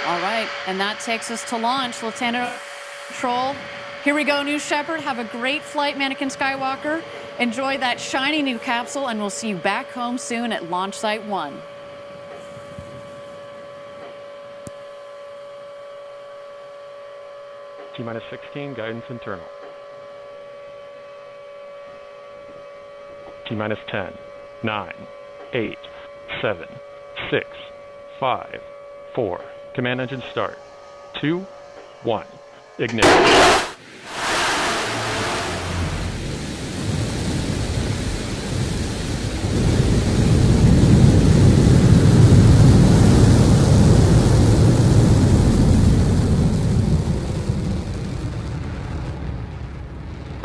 All right, and that takes us to launch. Lieutenant Control, here we go, New Shepard. Have a great flight, Mannequin Skywalker. Enjoy that shiny new capsule, and we'll see you back home soon at Launch Site 1. T-minus 16, guidance internal. T-minus 10, 9, 8, 7, 6, 5, 4. Command engine start. 2, 1. Ignition.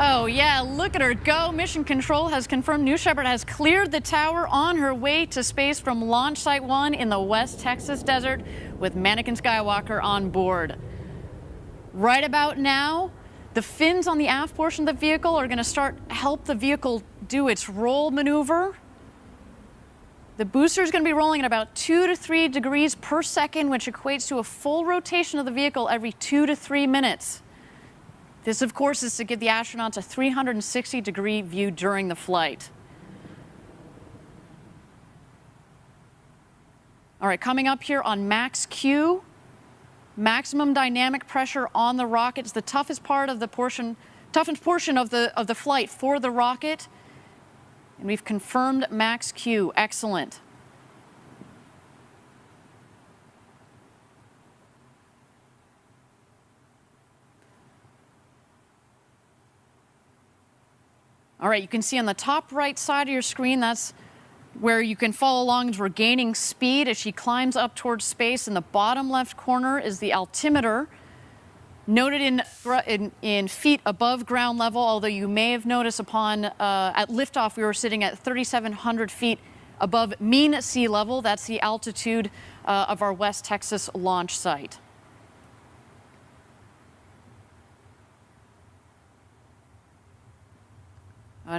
Oh yeah, look at her go. Mission Control has confirmed New Shepard has cleared the tower on her way to space from Launch Site 1 in the West Texas desert with Mannequin Skywalker on board. Right about now, the fins on the aft portion of the vehicle are going to help the vehicle do its roll maneuver. The booster is going to be rolling at about 2 to 3 degrees per second, which equates to a full rotation of the vehicle every 2 to 3 minutes. This, of course, is to give the astronauts a 360-degree view during the flight. All right, coming up here on max Q, maximum dynamic pressure on the rocket is the toughest portion of the flight for the rocket. And we've confirmed max Q. Excellent. All right, you can see on the top right side of your screen, that's where you can follow along as we're gaining speed as she climbs up towards space. In the bottom left corner is the altimeter, noted in feet above ground level, although you may have noticed at liftoff we were sitting at 3,700 feet above mean sea level. That's the altitude of our West Texas launch site.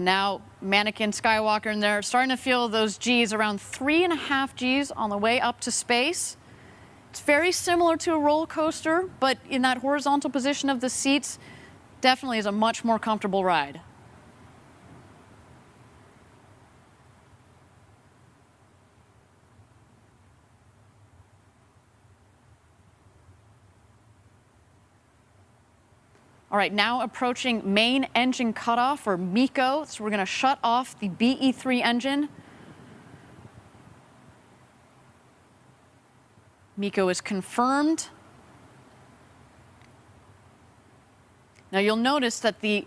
Now, Mannequin Skywalker, and they're starting to feel those G's, around 3.5 G's on the way up to space. It's very similar to a roller coaster, but in that horizontal position of the seats, definitely is a much more comfortable ride. All right, now approaching main engine cutoff, or MECO. So we're going to shut off the BE-3 engine. MECO is confirmed. Now you'll notice that the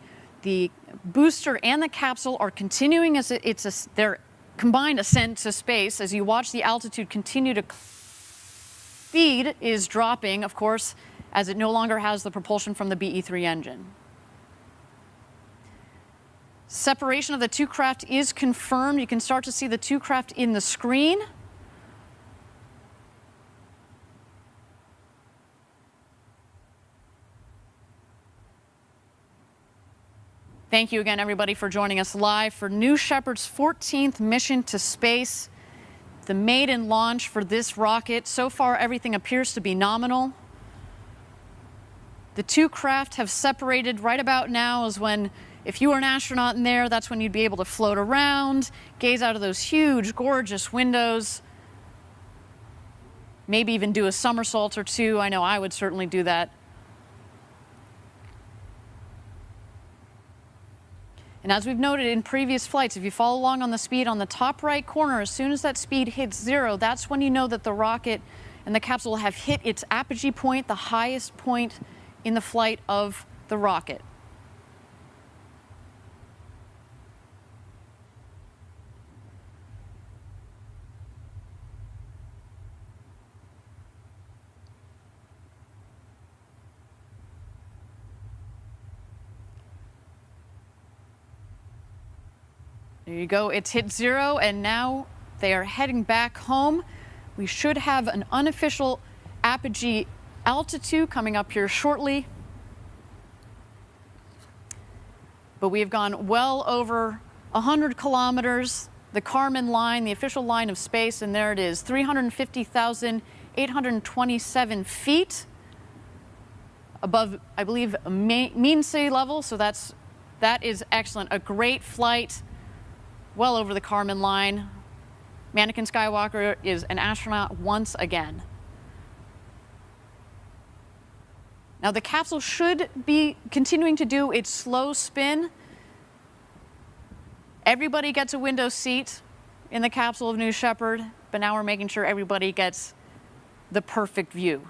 booster and the capsule are continuing as their combined ascent to space. As you watch the altitude continue to speed is dropping, of course, as it no longer has the propulsion from the BE-3 engine. Separation of the two craft is confirmed. You can start to see the two craft in the screen. Thank you again, everybody, for joining us live for New Shepard's 14th mission to space, the maiden launch for this rocket. So far, everything appears to be nominal. The two craft have separated. Right about now is when, if you were an astronaut in there, that's when you'd be able to float around, gaze out of those huge, gorgeous windows, maybe even do a somersault or two. I know I would certainly do that. And as we've noted in previous flights, if you follow along on the speed on the top right corner, as soon as that speed hits 0, that's when you know that the rocket and the capsule have hit its apogee point, the highest point in the flight of the rocket. There you go, it's hit 0, and now they are heading back home. We should have an unofficial apogee altitude coming up here shortly. But we have gone well over 100 kilometers, the Kármán line, the official line of space, and there it is, 350,000 827 feet above, I believe, mean sea level. So that is excellent. A great flight, well over the Kármán line. Mannequin Skywalker is an astronaut once again. Now the capsule should be continuing to do its slow spin. Everybody gets a window seat in the capsule of New Shepard, but now we're making sure everybody gets the perfect view.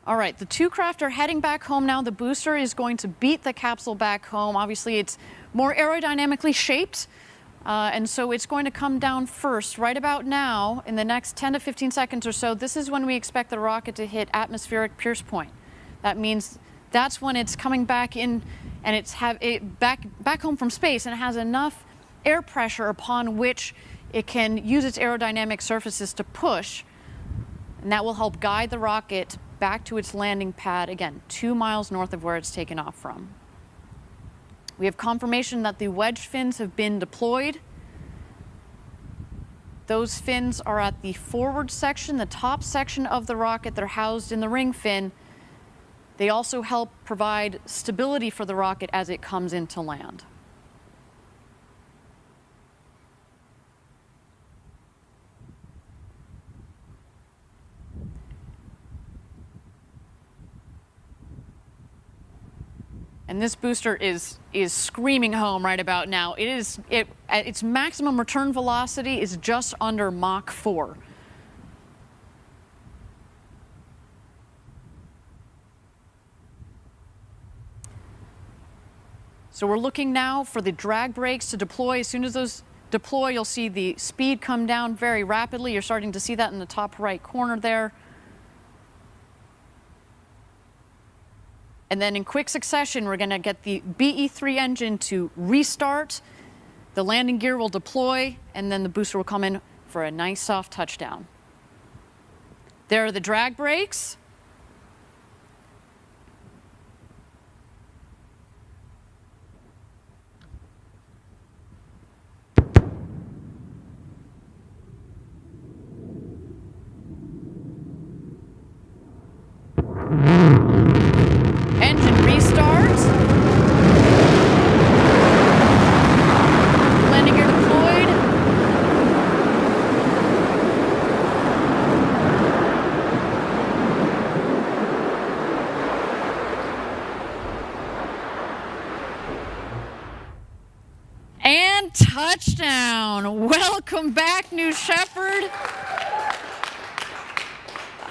All right, the two craft are heading back home now. The booster is going to beat the capsule back home. Obviously, it's more aerodynamically shaped, and so it's going to come down first. Right about now, in the next 10 to 15 seconds or so, this is when we expect the rocket to hit atmospheric pierce point. That means that's when it's coming back in, and it's back home from space, and it has enough air pressure upon which it can use its aerodynamic surfaces to push, and that will help guide the rocket back to its landing pad, again, 2 miles north of where it's taken off from. We have confirmation that the wedge fins have been deployed. Those fins are at the forward section, the top section of the rocket. They're housed in the ring fin. They also help provide stability for the rocket as it comes into land. And this booster is screaming home right about now. Its maximum return velocity is just under Mach 4. So we're looking now for the drag brakes to deploy. As soon as those deploy, you'll see the speed come down very rapidly. You're starting to see that in the top right corner there. And then in quick succession, we're going to get the BE-3 engine to restart. The landing gear will deploy, and then the booster will come in for a nice soft touchdown. There are the drag brakes. Engine restart. Landing gear deployed. And touchdown. Welcome back, New Shepard.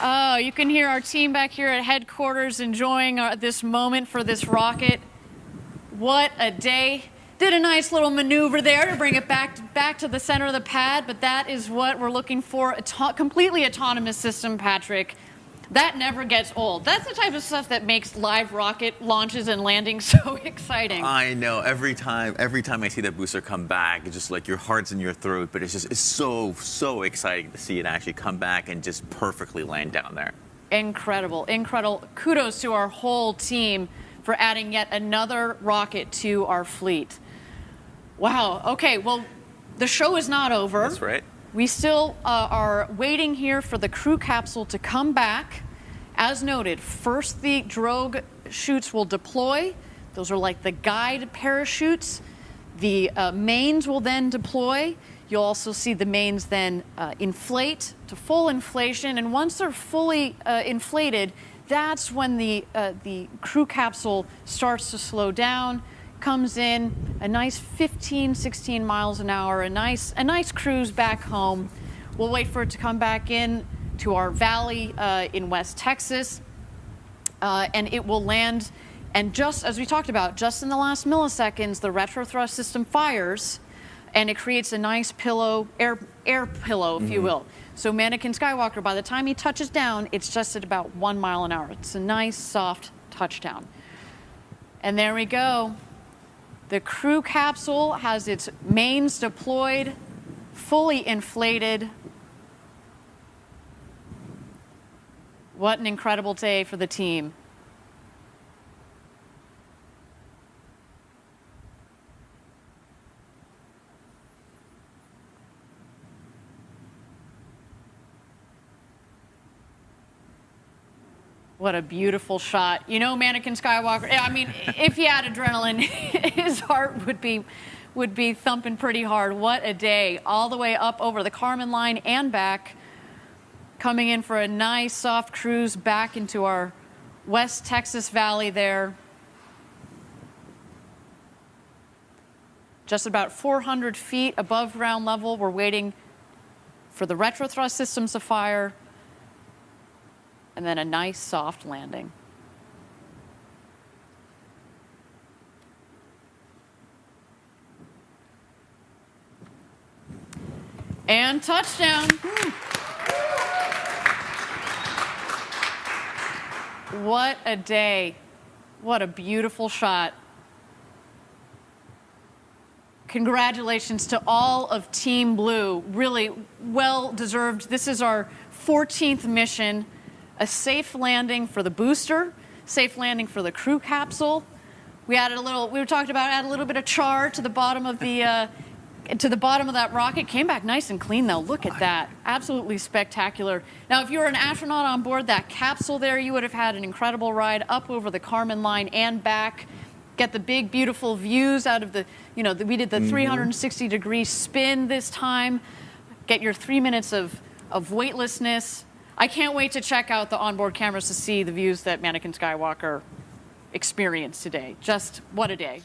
Oh, you can hear our team back here at headquarters enjoying this moment for this rocket. What a day. Did a nice little maneuver there to bring it back to the center of the pad, but that is what we're looking for. A completely autonomous system, Patrick. That never gets old. That's the type of stuff that makes live rocket launches and landings so exciting. I know. Every time I see that booster come back, it's just like your heart's in your throat. But it's so exciting to see it actually come back and just perfectly land down there. Incredible, incredible. Kudos to our whole team for adding yet another rocket to our fleet. Wow. Okay. Well, the show is not over. That's right. We still are waiting here for the crew capsule to come back. As noted, first the drogue chutes will deploy. Those are like the guide parachutes. The mains will then deploy. You'll also see the mains then inflate to full inflation. And once they're fully inflated, that's when the crew capsule starts to slow down, comes in a nice 15, 16 miles an hour, a nice cruise back home. We'll wait for it to come back in to our valley in West Texas, and it will land. And just as we talked about, just in the last milliseconds, the retrothrust system fires, and it creates a nice pillow, air pillow, if you will. So Mannequin Skywalker, by the time he touches down, it's just at about 1 mile an hour. It's a nice, soft touchdown. And there we go. The crew capsule has its mains deployed, fully inflated. What an incredible day for the team. What a beautiful shot. You know, Mannequin Skywalker, I mean, if he had adrenaline, his heart would be thumping pretty hard. What a day. All the way up over the Kármán line and back, coming in for a nice soft cruise back into our West Texas Valley there. Just about 400 feet above ground level. We're waiting for the retrothrust systems to fire, and then a nice soft landing. And touchdown. What a day. What a beautiful shot. Congratulations to all of Team Blue. Really well deserved. This is our 14th mission. A safe landing for the booster, safe landing for the crew capsule. We added a little, we were talking about add a little bit of char to the bottom of the to the bottom of that rocket. Came back nice and clean though. Look at that. Absolutely spectacular. Now, if you were an astronaut on board that capsule there, you would have had an incredible ride up over the Kármán line and back. Get the big, beautiful views out of the, you know, we did the 360-degree spin this time. Get your 3 minutes of weightlessness. I can't wait to check out the onboard cameras to see the views that Mannequin Skywalker experienced today. Just what a day.